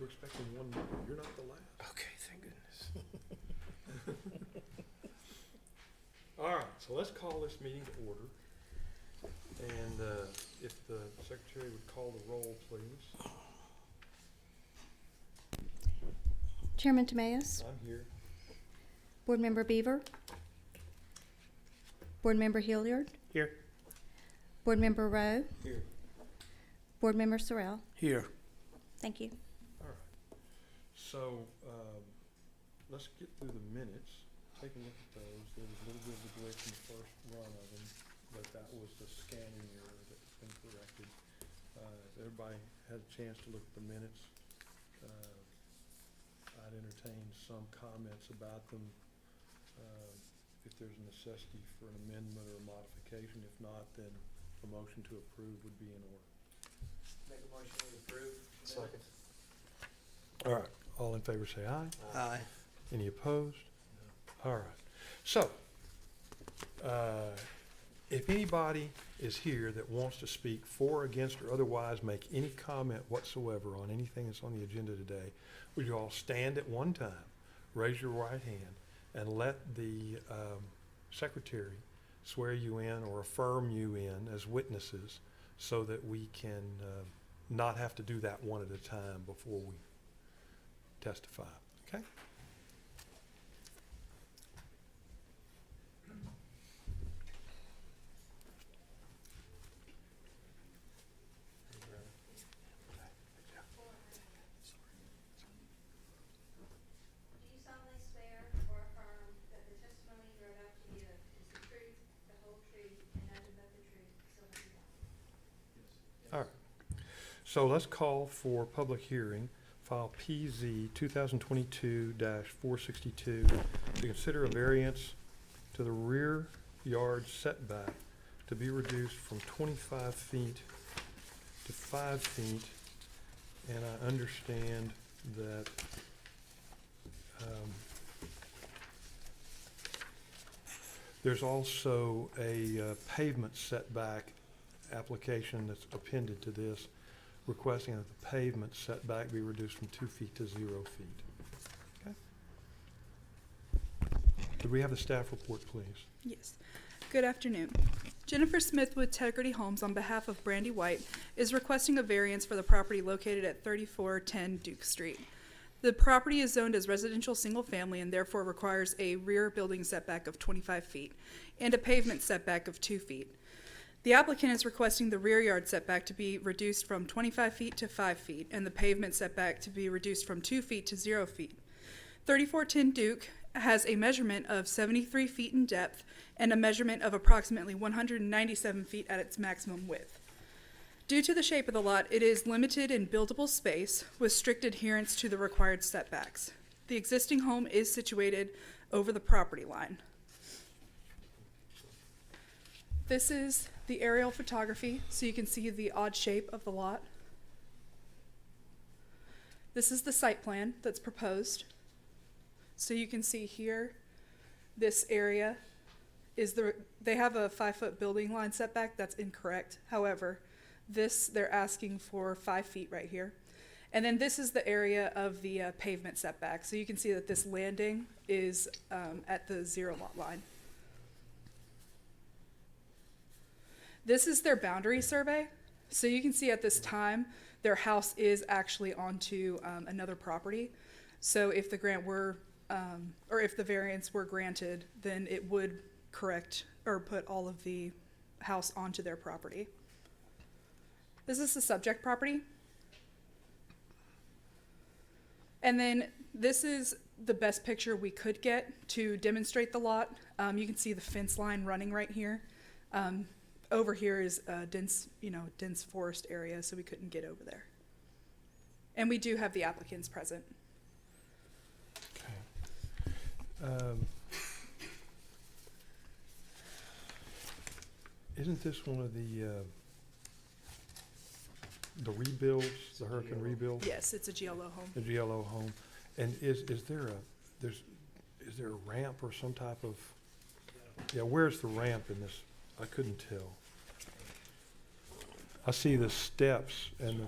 We're expecting one more. You're not the last. Okay, thank goodness. All right, so let's call this meeting to order. And if the secretary would call the roll, please. Chairman Tamayo, I'm here. Board Member Beaver, Board Member Hilliard, Here. Board Member Rowe, Here. Board Member Sorrell. Here. Thank you. All right. So let's get through the minutes. Take a look at those. There was a little bit of a glitch in the first run of them, but that was the scanning error that's been corrected. Everybody had a chance to look at the minutes. I'd entertain some comments about them. If there's a necessity for an amendment or a modification, if not, then a motion to approve would be in order. Make a motion to approve. Second. All right, all in favor say aye. Aye. Any opposed? All right. So, if anybody is here that wants to speak for, against, or otherwise make any comment whatsoever on anything that's on the agenda today, would you all stand at one time, raise your right hand, and let the secretary swear you in or affirm you in as witnesses so that we can not have to do that one at a time before we testify, okay? Do you solemnly swear or affirm that the testimony you are about to give is the truth, the whole truth, and nothing but the truth, so help you God? All right. So let's call for public hearing, file PZ 2022-462, to consider a variance to the rear yard setback to be reduced from 25 feet to 5 feet. And I understand that there's also a pavement setback application that's appended to this, requesting that the pavement setback be reduced from 2 feet to 0 feet. Okay? Could we have the staff report, please? Yes. Good afternoon. Jennifer Smith with Tegrity Homes on behalf of Brandy White is requesting a variance for the property located at 3410 Duke Street. The property is zoned as residential single family and therefore requires a rear building setback of 25 feet and a pavement setback of 2 feet. The applicant is requesting the rear yard setback to be reduced from 25 feet to 5 feet and the pavement setback to be reduced from 2 feet to 0 feet. 3410 Duke has a measurement of 73 feet in depth and a measurement of approximately 197 feet at its maximum width. Due to the shape of the lot, it is limited in buildable space with strict adherence to the required setbacks. The existing home is situated over the property line. This is the aerial photography, so you can see the odd shape of the lot. This is the site plan that's proposed. So you can see here, this area is they have a 5-foot building line setback. That's incorrect. However, they're asking for 5 feet right here. And then this is the area of the pavement setback. So you can see that this landing is at the 0 lot line. This is their boundary survey. So you can see at this time, their house is actually onto another property. So if the grant were, or if the variance were granted, then it would correct or put all of the house onto their property. This is the subject property. And then this is the best picture we could get to demonstrate the lot. You can see the fence line running right here. Over here is a dense forest area, so we couldn't get over there. And we do have the applicants present. Okay. Isn't this one of the rebuilds, the hurricane rebuild? Yes, it's a GLO home. The GLO home. And is there a ramp or some type of, where's the ramp in this? I couldn't tell. I see the steps and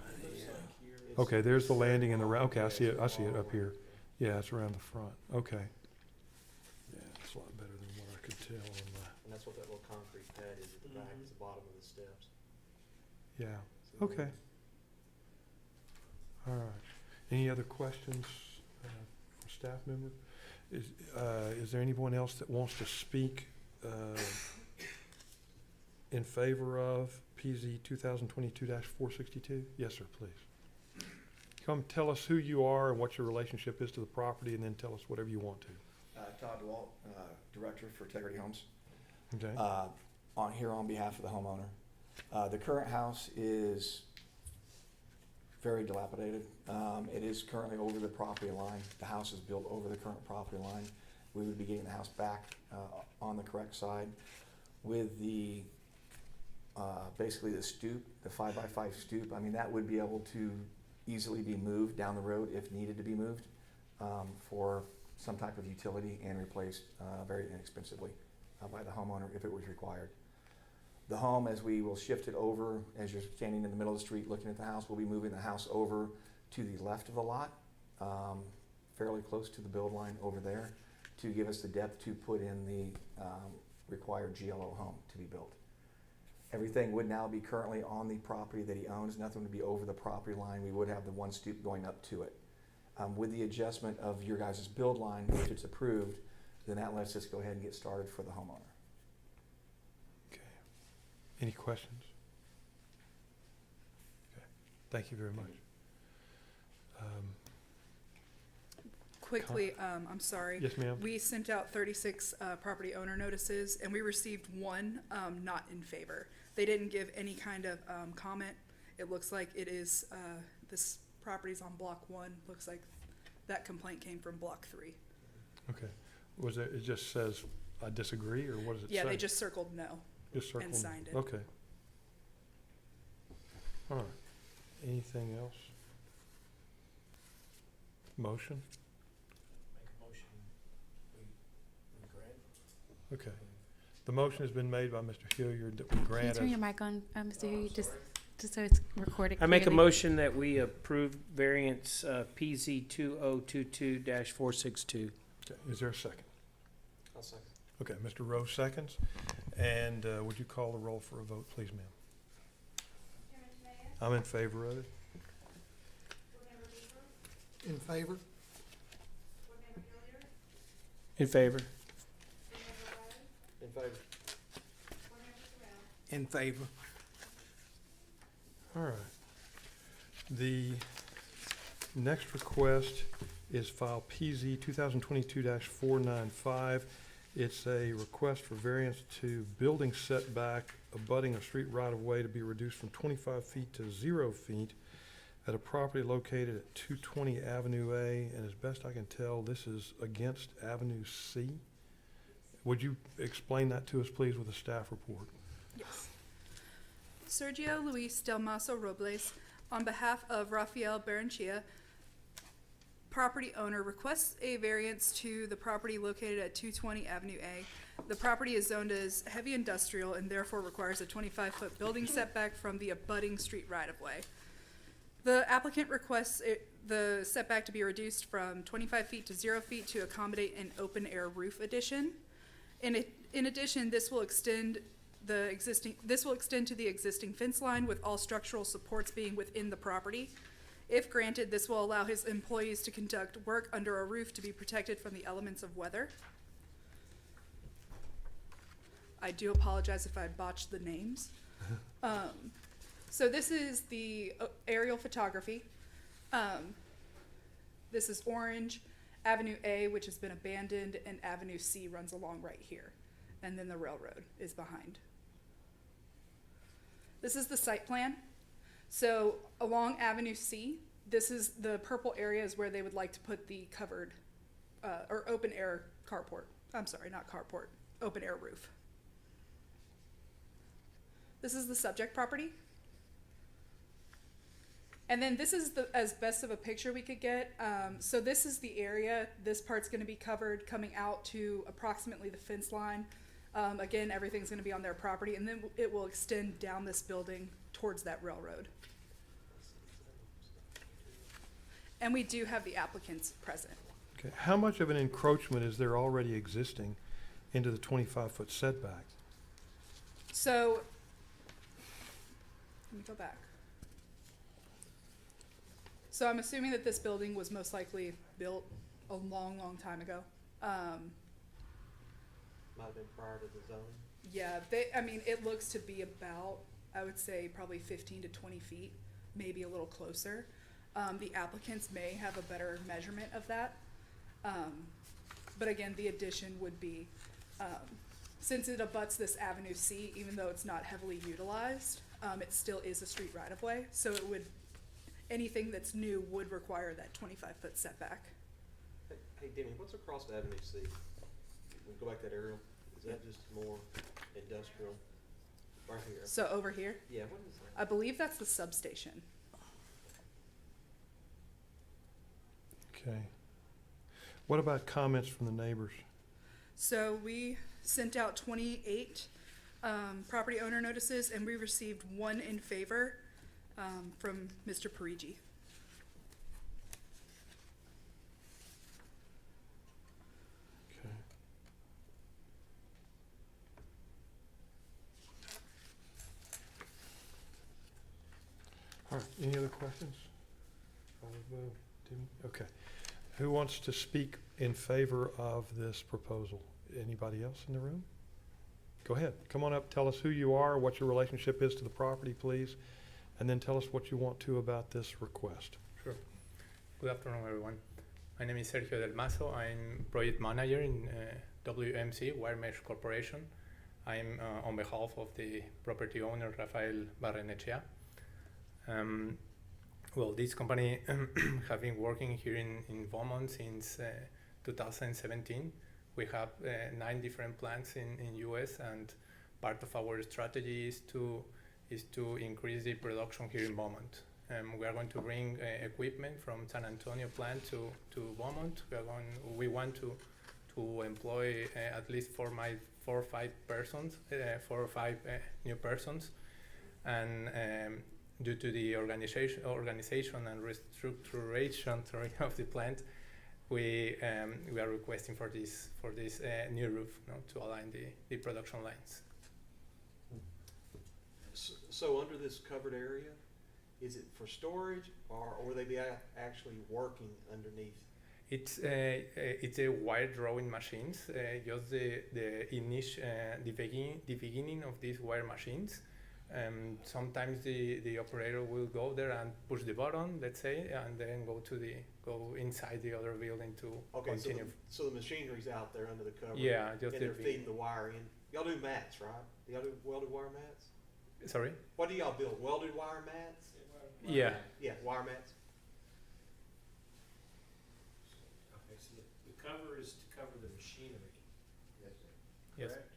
the, Okay, there's the landing and okay, I see it up here. Yeah, it's around the front, okay. Yeah, it's a lot better than what I could tell on And that's what that little concrete pad is at the back, is the bottom of the steps. yeah, So okay. All right. Any other questions, from staff member? Is there anyone else that wants to speak, in favor of PZ 2022-462? Yes, sir, please. Come tell us who you are and what your relationship is to the property, and then tell us whatever you want to. Todd DeWalt, Director for Integrity Homes. Okay? On behalf of the homeowner. The current house is very dilapidated. It is currently over the property line. The house is built over the current property line. We would be getting the house back on the correct side with the basically the stoop, the 5x5 stoop. I mean, that would be able to easily be moved down the road if needed to be moved for some type of utility and replaced very inexpensively by the homeowner if it was required. The home, as we will shift it over, as you're standing in the middle of the street looking at the house, we'll be moving the house over to the left of the lot, fairly close to the build line over there, to give us the depth to put in the required GLO home to be built. Everything would now be currently on the property that he owns. Nothing would be over the property line. We would have the one stoop going up to it. With the adjustment of your guys' build line, if it's approved, then that lets us go ahead and get started for the homeowner. Okay. Any questions? Okay. Thank you very much. Quickly, I'm sorry. Yes, ma'am? We sent out 36 property owner notices, and we received one not in favor. They didn't give any kind of comment. It looks like it is, this property's on block 1. Looks like that complaint came from block 3. Okay. Was it just says, I disagree, or what does it say? Yeah, they just circled no. Just circle and signed it. Okay. All right. Anything else? Motion? Make a motion, we grant. Okay. The motion has been made by Mr. Hilliard that we Can you grant turn us. your mic on, Mr. Hughes, just so it's recorded I make a clearly? motion that we approve variance PZ 2022-462. Okay, is there a second? I'll second. Okay, Mr. Rowe seconds. And would you call the roll for a vote, please, ma'am? Chairman Tamayo? I'm in favor of it. Board Member Weaver? In favor? Board Member Hilliard? In favor. Board Member Rowe? In favor. Board Member Sorrell? In favor. All right. The next request is file PZ 2022-495. It's a request for variance to building setback abutting a street right-of-way to be reduced from 25 feet to 0 feet at a property located at 220 Avenue A, and as best I can tell, this is against Avenue C. Would you explain that to us, please, with a staff report? Yes. Sergio Luis Del Maso Robles, on behalf of Rafael Berenchia, property owner, requests a variance to the property located at 220 Avenue A. The property is zoned as heavy industrial and therefore requires a 25-foot building setback from the abutting street right-of-way. The applicant requests the setback to be reduced from 25 feet to 0 feet to accommodate an open-air roof addition. In addition, this will extend to the existing fence line with all structural supports being within the property. If granted, this will allow his employees to conduct work under a roof to be protected from the elements of weather. I do apologize if I botched the names. So this is the aerial photography. This is Orange, Avenue A, which has been abandoned, and Avenue C runs along right here. And then the railroad is behind. This is the site plan. So along Avenue C, this is the purple areas where they would like to put the covered, or open air carport. I'm sorry, not carport, open air roof. This is the subject property. And then this is the as best of a picture we could get. So this is the area. This part's gonna be covered coming out to approximately the fence line. Again, everything's gonna be on their property, and then it will extend down this building towards that railroad. And we do have the applicants present. Okay, how much of an encroachment is there already existing into the 25-foot setback? So, let me go back. So I'm assuming that this building was most likely built a long, long time ago. Might have been prior to the zone. Yeah, it looks to be about, I would say, probably 15 to 20 feet, maybe a little closer. The applicants may have a better measurement of that. But again, the addition would be, since it abuts this Avenue C, even though it's not heavily utilized, it still is a street right-of-way, so it would, anything that's new would require that 25-foot setback. Hey, Demi, what's across Avenue C? We go back that aerial, is that just more industrial? Right here? So over here, Yeah, what is that? I believe that's the substation. Okay. What about comments from the neighbors? So we sent out 28 property owner notices, and we received one in favor from Mr. Parigi. Okay. All right, any other questions? Okay. Who wants to speak in favor of this proposal? Anybody else in the room? Go ahead, come on up, tell us who you are, what your relationship is to the property, please, and then tell us what you want to about this request. Sure. Good afternoon, everyone. My name is Sergio Del Mazo. I'm project manager in WMC, Wire Mesh Corporation. I'm on behalf of the property owner, Rafael Barrenechea. Well, this company have been working here in Beaumont since 2017. We have 9 different plants in US, and part of our strategy is to increase the production here in Beaumont. We are going to bring equipment from San Antonio plant to Beaumont. We want to employ at least 4 or 5 persons, 4 or 5 new persons, and due to the organization and restructuration of the plant, we are requesting for this new roof, to align the production lines. So under this covered area, is it for storage or will they be actually working underneath? It's a wire drawing machines. Just the beginning of these wire machines. Sometimes the operator will go there and push the button, let's say, and then go inside the other building to continue. So the machinery's out there under the cover. Yeah, just and they're feeding the wire in. Y'all do mats, right? Y'all do welded wire mats? Sorry? What do y'all build? Welded wire mats? Yeah. Yeah, wire mats. Okay, so the cover is to cover the machinery. Yes, sir. Yes. Correct?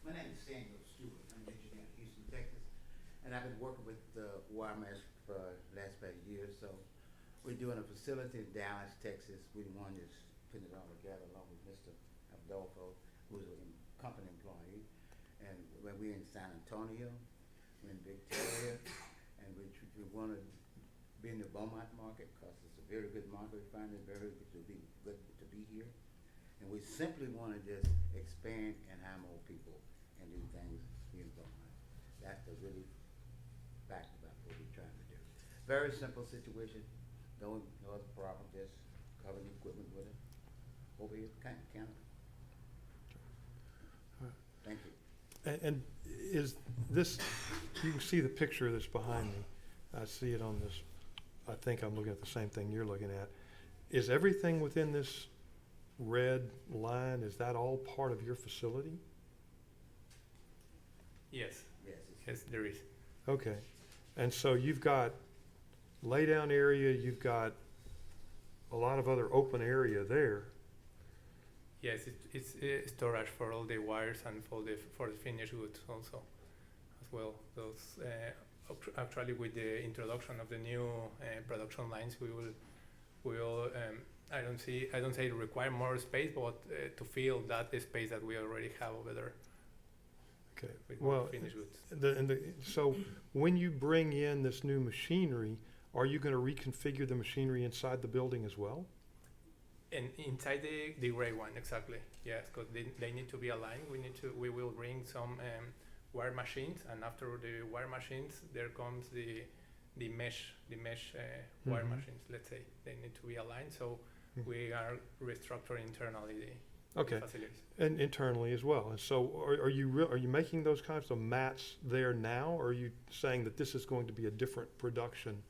My name is Samuel Stewart. I'm an engineer in Houston, Texas, and I've been working with Wire Mesh for the last about a year or so. We're doing a facility in Dallas, Texas. We're the one that's putting it all together along with Mr. Abdolfo, who's a company employee. And when we're in San Antonio, we're in Victoria, and we want to be in the Beaumont market because it's a very good market. We find it very good to be here. And we simply want to just expand and hire more people and do things here in Beaumont. That's the really fact about what we're trying to do. Very simple situation. No other problem, just cover the equipment with it. Over here, counter. Thank you. And is this, you can see the picture that's behind me. I see it on this, I think I'm looking at the same thing you're looking at. Is everything within this red line, is that all part of your facility? Yes. Yes. Yes, there is. Okay. And so you've got laydown area, you've got a lot of other open area there. Yes, it's storage for all the wires and for the finished goods also, as well. Those actually with the introduction of the new production lines, we will I don't say it require more space, but to fill that space that we already have over there. Okay, with more well, finished goods. so when you bring in this new machinery, are you gonna reconfigure the machinery inside the building as well? And inside the gray one, exactly. Yes, because they need to be aligned. We will bring some wire machines, and after the wire machines, there comes the mesh wire Mhm. machines. Let's say they need to be aligned. So Mhm. we are restructuring internally the Okay, facilities. and internally as well. And so are you making those kinds of mats there now, or are you saying that this is going to be a different production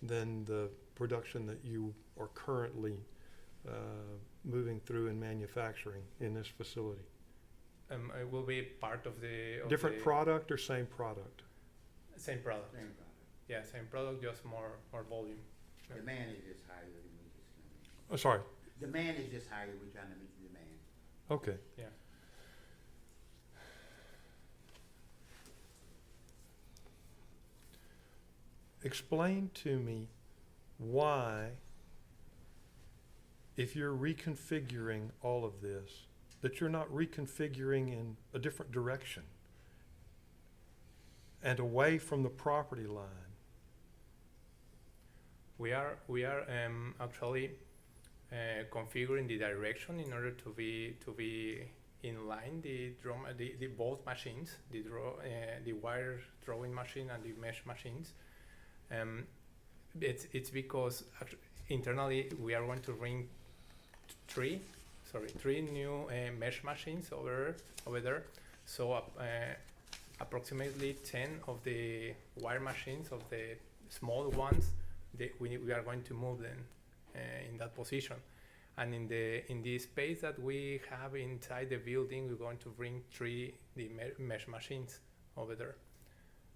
than the production that you are currently moving through and manufacturing in this facility? It will be part of the Different product or same product? same product. Same product. Yeah, same product, just more volume. Yeah. Demand is just higher than we just gonna Oh, sorry. meet. Demand is just higher, we're trying to meet the demand. Okay. Yeah. Explain to me why, if you're reconfiguring all of this, that you're not reconfiguring in a different direction and away from the property line. We are actually configuring the direction in order to be in line the both machines, the wire drawing machine and the mesh machines. It's because internally we are going to bring three new mesh machines over there. So approximately 10 of the wire machines, of the small ones, we are going to move them in that position. And in the space that we have inside the building, we're going to bring the mesh machines over there.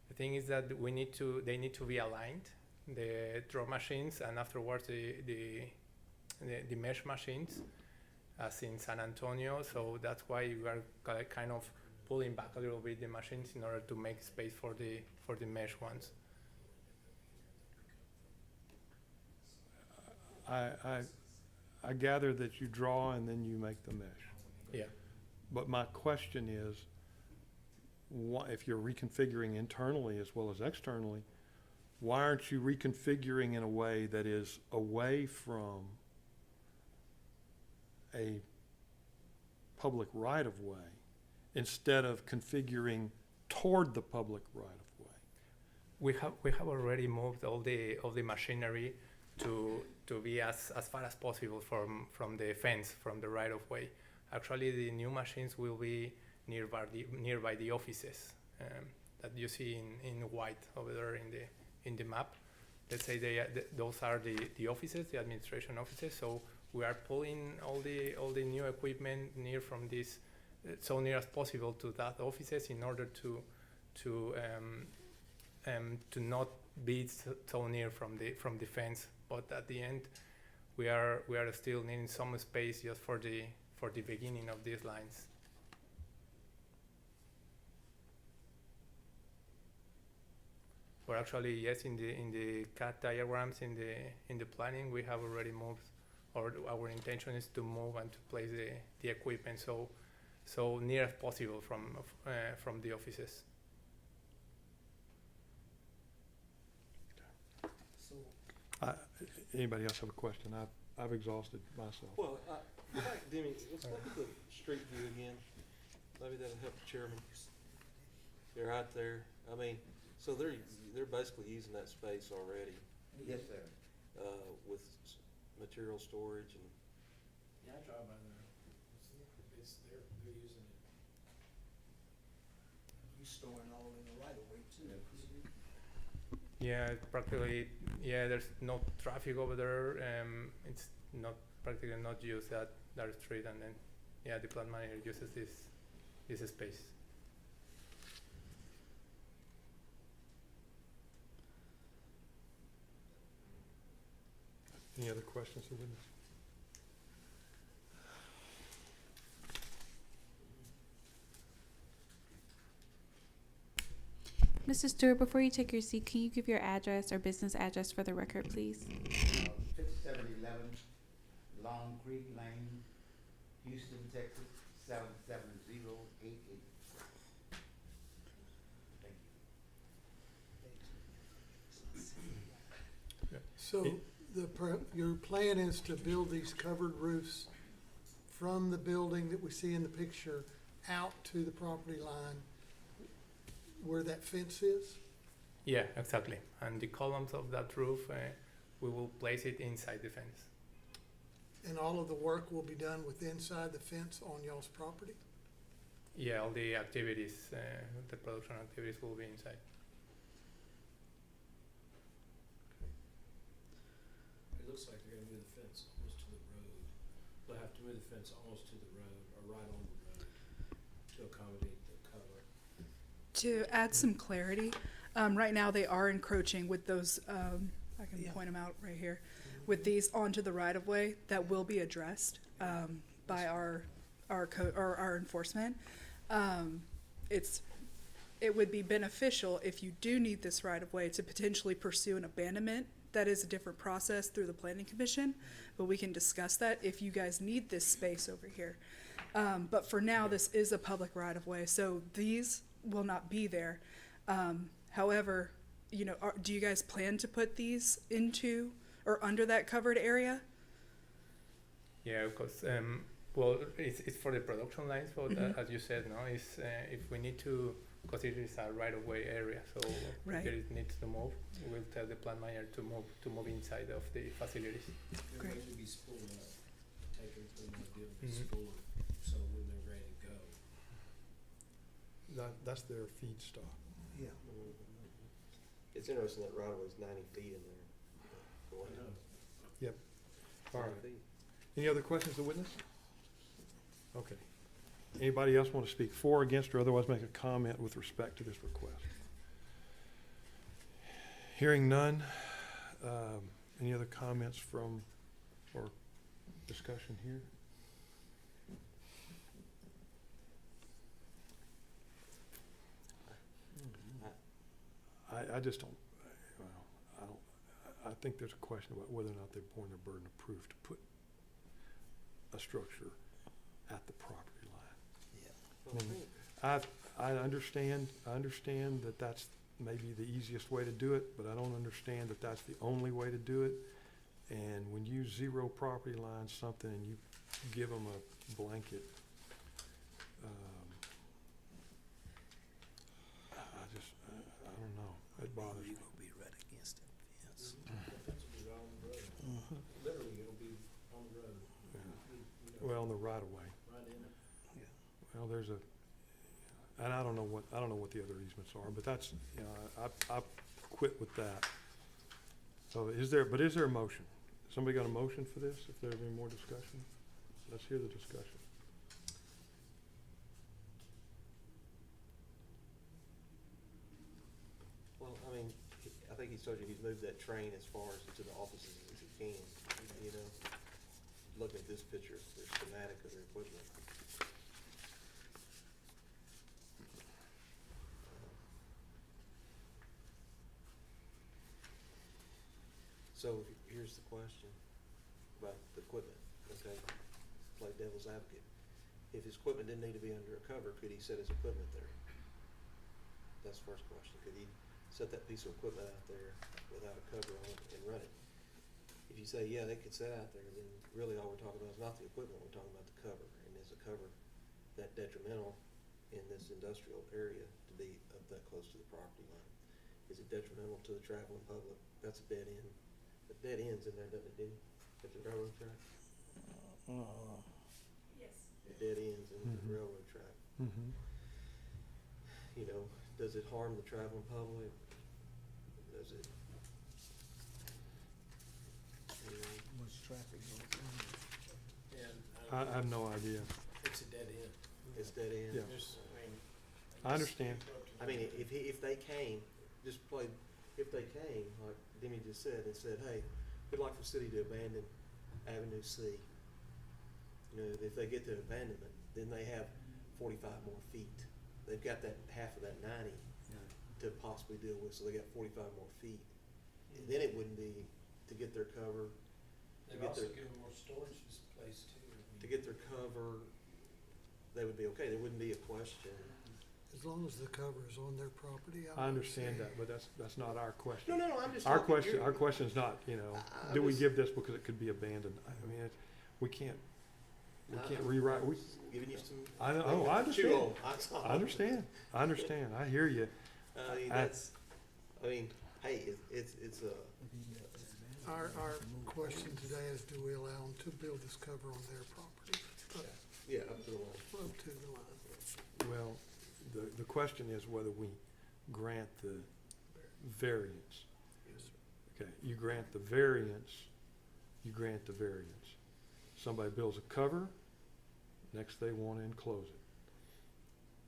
The thing is that they need to be aligned, the draw machines, and afterwards the mesh machines, as in San Antonio. So that's why we are kind of pulling back a little bit the machines in order to make space for the mesh ones. I gather that you draw and then you make the mesh. Yeah. But my question is, if you're reconfiguring internally as well as externally, why aren't you reconfiguring in a way that is away from a public right-of-way instead of configuring toward the public right-of-way? We have already moved all the machinery to be as far as possible from the fence, from the right of way. Actually, the new machines will be nearby the offices that you see in white over there in the map. Let's say those are the offices, the administration offices. So we are pulling all the new equipment near from this, so near as possible to that offices in order to not be so near from the fence. But at the end, we are still needing some space just for the beginning of these lines. But actually, yes, in the CAD diagrams, in the planning, we have already moved, or our intention is to move and to place the equipment so near as possible from the offices. Anybody else have a question? I've exhausted myself. Well, Demi, let's look at the street view again. Maybe that'll help the chairman. They're right there. I mean, so they're basically using that space already, Yes, sir. with material storage and. Yeah, I drive by there. They're using it. You storing all in the right of way too. Yeah, practically. Yeah, there's no traffic over there. It's practically not used that street, and then yeah, the plant manager uses this space. Any other questions of witness? Mr. Stewart, before you take your seat, can you give your address or business address for the record, please? 5711 Long Creek Lane, Houston, Texas, 77088. So your plan is to build these covered roofs from the building that we see in the picture out to the property line where that fence is? Yeah, exactly. And the columns of that roof, we will place it inside the fence. And all of the work will be done with inside the fence on y'all's property? Yeah, all the activities, the production activities will be inside. It looks like they're gonna move the fence almost to the road. They'll have to move the fence almost to the road, or right on the road, to accommodate the cover. To add some clarity, right now they are encroaching with those, I can point them out right here, with these onto the right of way. That will be addressed by our enforcement. It would be beneficial if you do need this right of way to potentially pursue an abandonment. That is a different process through the planning commission, but we can discuss that if you guys need this space over here. But for now, this is a public right of way, so these will not be there. However, you know, do you guys plan to put these into or under that covered area? Yeah, because well, it's for the production lines, but as you said, no, it's if we need to, because it is a right-of-way area, so Right. if there is needs to move, we'll tell the plant manager to move inside of the facilities. They're Great. going to be spooled up, taken from the building, Mhm. spooled, so when they're ready to go. That's their feedstock. Yeah. It's interesting that right of way's 90 feet in there. I know. All 90 right. feet. Any other questions of the witness? Okay. Anybody else want to speak for, against, or otherwise make a comment with respect to this request? Hearing none, any other comments from, or discussion here? I just don't, well, I think there's a question about whether or not they're borne their burden of proof to put a structure at the property line. Well, I Mm. think- I understand that that's maybe the easiest way to do it, but I don't understand that that's the only way to do it. And when you zero property line something and you give them a blanket, I don't know, it bothers me. The fence will be right on the road. Literally, it'll be on the road. Yeah. You know, Well, on the right of way. right in it. Well, there's a, and I don't know what the other easements are, but that's, you know, I quit with that. So is there a motion? Somebody got a motion for this, if there's any more discussion? Let's hear the discussion. Well, I mean, I think he's told you he's moved that train as far as to the offices as he can, you know? Looking at this picture, their schematic of their equipment. So here's the question about the equipment, okay? Play devil's advocate. If his equipment didn't need to be under a cover, could he set his equipment there? That's the first question. Could he set that piece of equipment out there without a cover on it and run it? If you say, yeah, they could set out there, then really all we're talking about is not the equipment, we're talking about the cover. And is the cover that detrimental in this industrial area to be up that close to the property line? Is it detrimental to the traveling public? That's a dead end. The dead end's in there, doesn't it, Denny? At the railroad track? Yes. The dead ends in the Mhm. railroad track. Mm-hmm. You know, does it harm the traveling public? Does it? You know, Much traffic goes And I have no idea. it's a dead end. it's dead end. Yeah. There's, I mean. I understand. I mean, if they came, just play, if they came, like Demi just said, and said, hey, we'd like for the city to abandon Avenue C. You know, if they get to abandonment, then they have 45 more feet. They've got that half of that 90 to possibly deal with, so they got 45 more feet. And then it wouldn't be to get their cover, They've get also their- given more storage space too. I mean, to get their cover, they would be okay. There wouldn't be a question As long as the cover is on their property. I understand that, but that's not our question. No, I'm just Our talking. question, our question's not, you know, I do we just- give this because it could be abandoned? I mean, we can't rewrite, Giving you some. I know, oh, I Chew understand. on. That's all. I understand, I hear you. I mean, hey, it's a. Our question today is, do we allow them to build this cover on their property? Yeah, up to the line. Up to the line. Well, the question is whether we grant the variance. Okay, you grant the variance, you grant the variance. Somebody builds a cover, next they want to enclose it.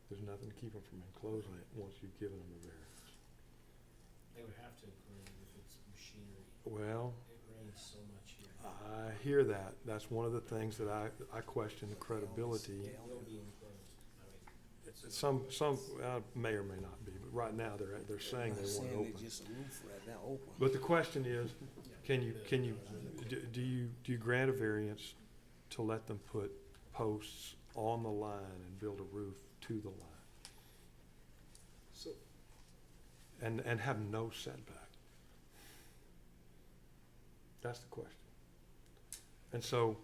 There's nothing to keep them from enclosing it once you've given them the variance. They would have to include it if it's machinery. Well, It rains so much here. I hear that. That's one of the things that I question the credibility. It will be enclosed. I mean, it's. Some may or may not be, but right now they're saying they want it open. Just a roof right now open. But the question is, do you grant a variance to let them put posts on the line and build a roof to the line So, and have no setback? That's the question. And so,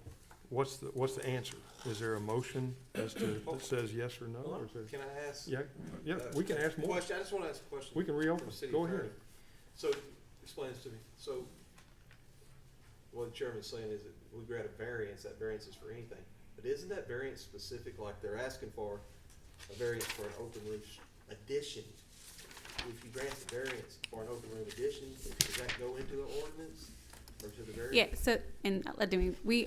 what's the answer? Is there a motion as to that says yes or no, or is there? can I ask? Yeah, we can ask more. Question, I just wanna ask a question. We can reopen. from the city Go attorney. ahead. So, explain this to me. So, what the chairman's saying is that we grant a variance, that variance is for anything. But isn't that variance specific, like they're asking for a variance for an open roof addition? If you grant the variance for an open room addition, does that go into the ordinance or to the variance? Yeah, so, and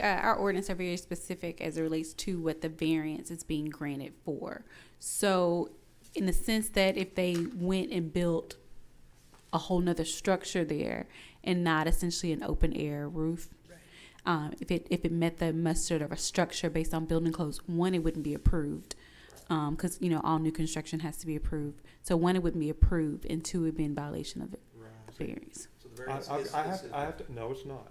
our ordinance are very specific as it relates to what the variance is being granted for. So, in the sense that if they went and built a whole nother structure there and not essentially an open air roof, if it met the muster of a structure based on building codes, one, it wouldn't be approved. Because, all new construction has to be approved. So one, it wouldn't be approved, and two, it would be in violation of the variance. So the variance is. I have to, no, it's not.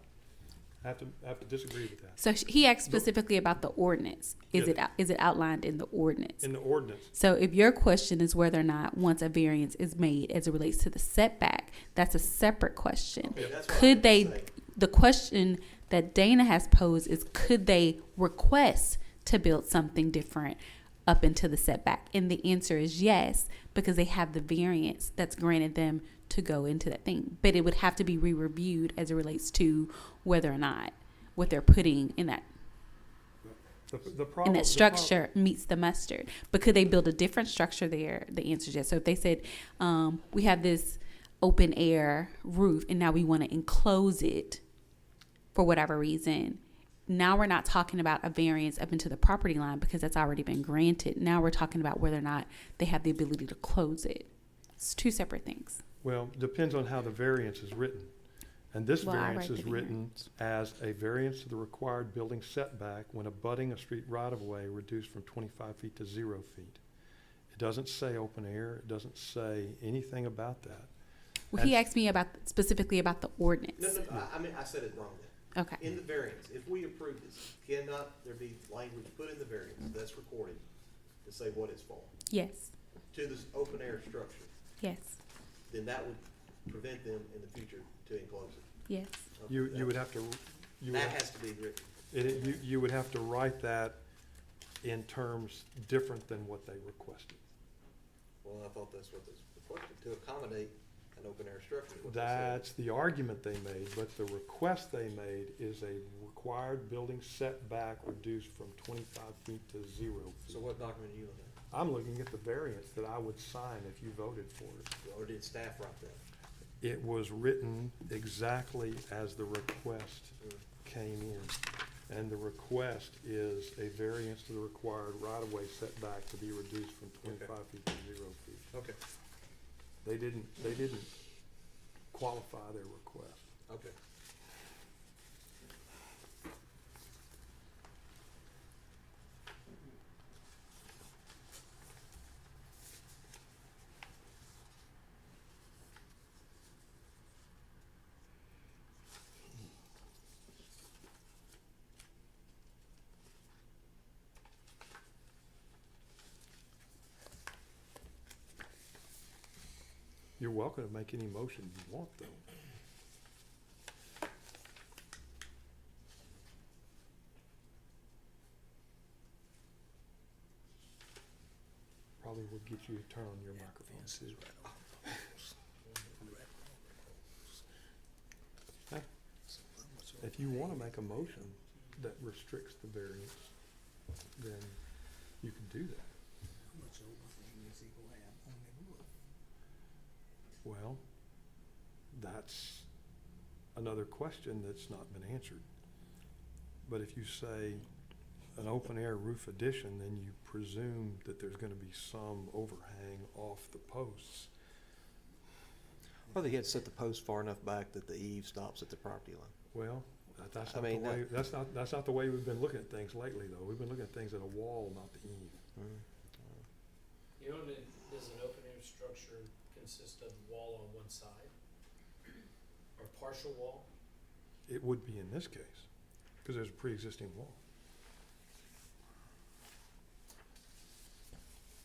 I have to disagree with that. So he asked specifically about the ordinance. Is Yeah. it outlined in the ordinance? In the ordinance, So if your question is whether or not once a variance is made as it relates to the setback, that's a separate question. Okay, that's what I Could was they, saying. the question that Dana has posed is, could they request to build something different up into the setback? And the answer is yes, because they have the variance that's granted them to go into that thing. But it would have to be re-reviewed as it relates to whether or not what they're putting in that the problem. and that structure meets the mustard. But could they build a different structure there? The answer is yes. So if they said, we have this open air roof and now we want to enclose it for whatever reason, now we're not talking about a variance up into the property line because that's already been granted. Now we're talking about whether or not they have the ability to close it. It's two separate things. Well, depends on how the variance is written. And this Well, I variance write is the written as a variance to the required building setback when abutting a street right-of-way reduced from 25 feet to 0 feet. It doesn't say open air. It doesn't say anything about that. Well, he And- asked me specifically about the ordinance. No, I mean, I said it wrong then. Okay. In the variance, if we approve this, cannot there be language put in the variance that's recorded to say what it's for? Yes. To this open air structure, Yes. then that would prevent them in the future to enclose it. Yes. You would have to, That has to be written. you would have to write that in terms different than what they requested. Well, I thought that's what this requested, to accommodate an open air structure. is what they said. That's the argument they made, but the request they made is a required building setback reduced from 25 feet to 0 feet. So what document are you looking at? I'm looking at the variance that I would sign if you voted for it. Or did staff write that? It was written exactly as the request came in. And the request is a variance to the required right-of-way setback to be reduced from 25 feet to 0 feet. Okay, They didn't qualify their request. okay. You're welcome to make any motion you want, though. Probably will get you to turn on your microphone too. If you want to make a motion that restricts the variance, then you can do that. Well, that's another question that's not been answered. But if you say an open air roof addition, then you presume that there's gonna be some overhang off the posts. Or they had to set the post far enough back that the eave stops at the property line. Well, that's I not the mean, way, that's not the way we've been looking at things lately, though. We've been looking at things at a wall, not the eave. You know, does an open air structure consist of wall on one side? Or partial wall? It would be in this case, because there's a pre-existing wall.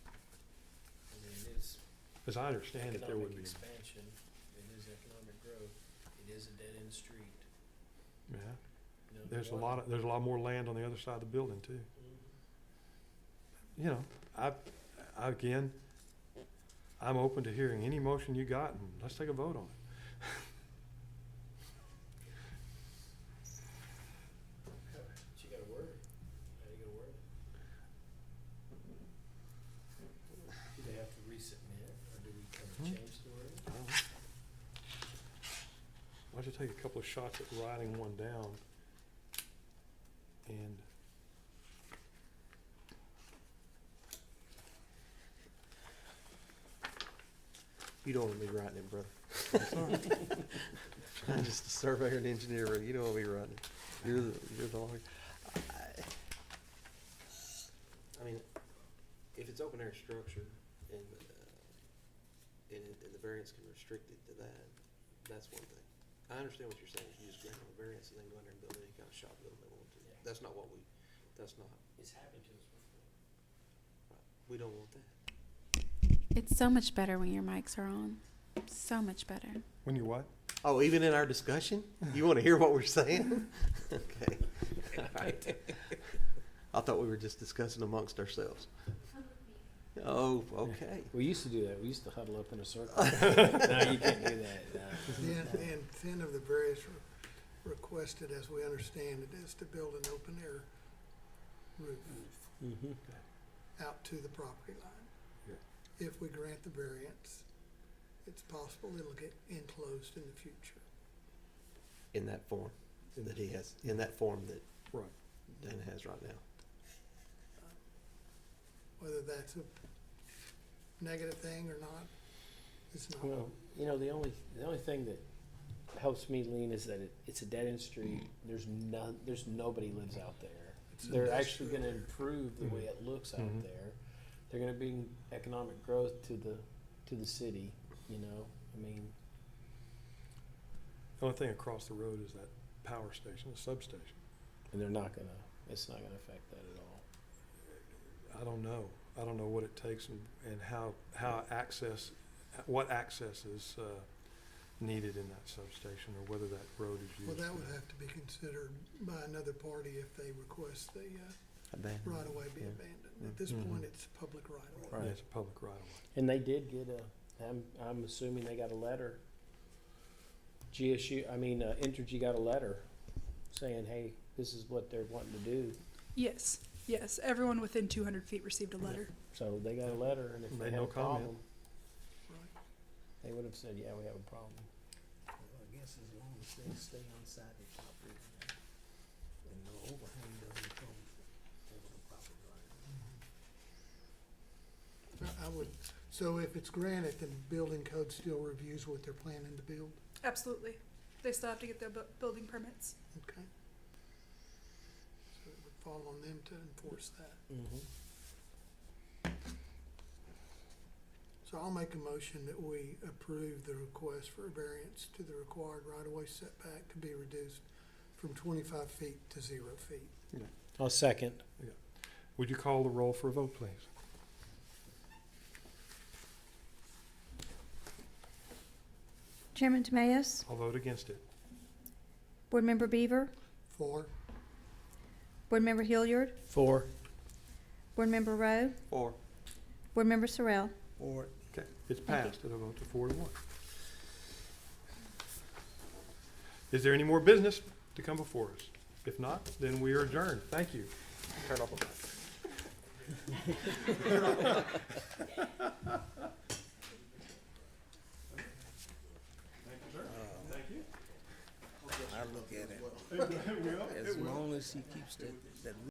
I mean, it is As I understand it, there would economic be. expansion, it is economic growth, it is a dead-end street. Yeah, You know, there's a one- lot more land on the other side of the building too. Mhm. You know, again, I'm open to hearing any motion you got, and let's take a vote on it. But you gotta word it. How you gonna word it? Do they have to resubmit, or do we kind of change the word? Why don't you take a couple of shots at writing one down? And You don't want me writing it, brother. I'm just a surveyor and engineer, brother. You don't want me writing it. You're the lawyer. I mean, if it's open air structure and the variance can restrict it to that, that's one thing. I understand what you're saying. You just grant them a variance and then go in there and build any kind of shop building they want to. Yeah. That's not what that's not, It's happened to us before. we don't want that. It's so much better when your mics are on. So much better. when you what? Oh, even in our discussion? You want to hear what we're saying? Okay. All right. I thought we were just discussing amongst ourselves. Oh, okay. We used to do that. We used to huddle up in a circle. No, you can't do that. The intent of the various requested, as we understand it, is to build an open air roof Mm-hmm. out to the property line. If we grant the variance, it's possible it'll get enclosed in the future. In that form that he has, in that form that Right. Dana has right now. Whether that's a negative thing or not, it's not. Well, you know, the only thing that helps me lean is that it's a dead end street. There's nobody lives out there. It's They're actually industrial. gonna improve the way it looks out Mhm. there. They're gonna bring economic growth to the city, you know, I mean, The only thing across the road is that power station, the substation. and it's not gonna affect that at all. I don't know. I don't know what it takes and how what access is needed in that substation, or whether that road is used. Well, that for would have to be considered by another party if they request the Abandoned. right-of-way be Yeah. abandoned. At this Mhm. point, it's public right-of-way. Right. Yeah, it's a public right of way. And they did get I'm assuming they got a letter. Entergy got a letter saying, hey, this is what they're wanting to do. Yes, yes. Everyone within 200 feet received a letter. So they got a letter, and if they Made had no a problem, comment. Right. they would have said, yeah, we have a problem. I guess as long as they stay on side of the property line and no overhang doesn't come over the property line. I would, so if it's granted, then building code still reviews what they're planning to build? Absolutely. They still have to get their building permits. Okay. So it would fall on them to enforce that. Mm-hmm. So I'll make a motion that we approve the request for a variance to the required right-of-way setback to be reduced from 25 feet to 0 feet. I'll second. Would you call the roll for a vote, please? Chairman Tamayo, I'll vote against it. Board Member Beaver, 4. Board Member Hilliard, 4. Board Member Rowe, 4. Board Member Sorrell. Okay, it's Thank you. passed at a vote to 4 to 1. Is there any more business to come before us? If not, then we are adjourned. Thank you. Turn off the mic. I look at it. As long as he keeps that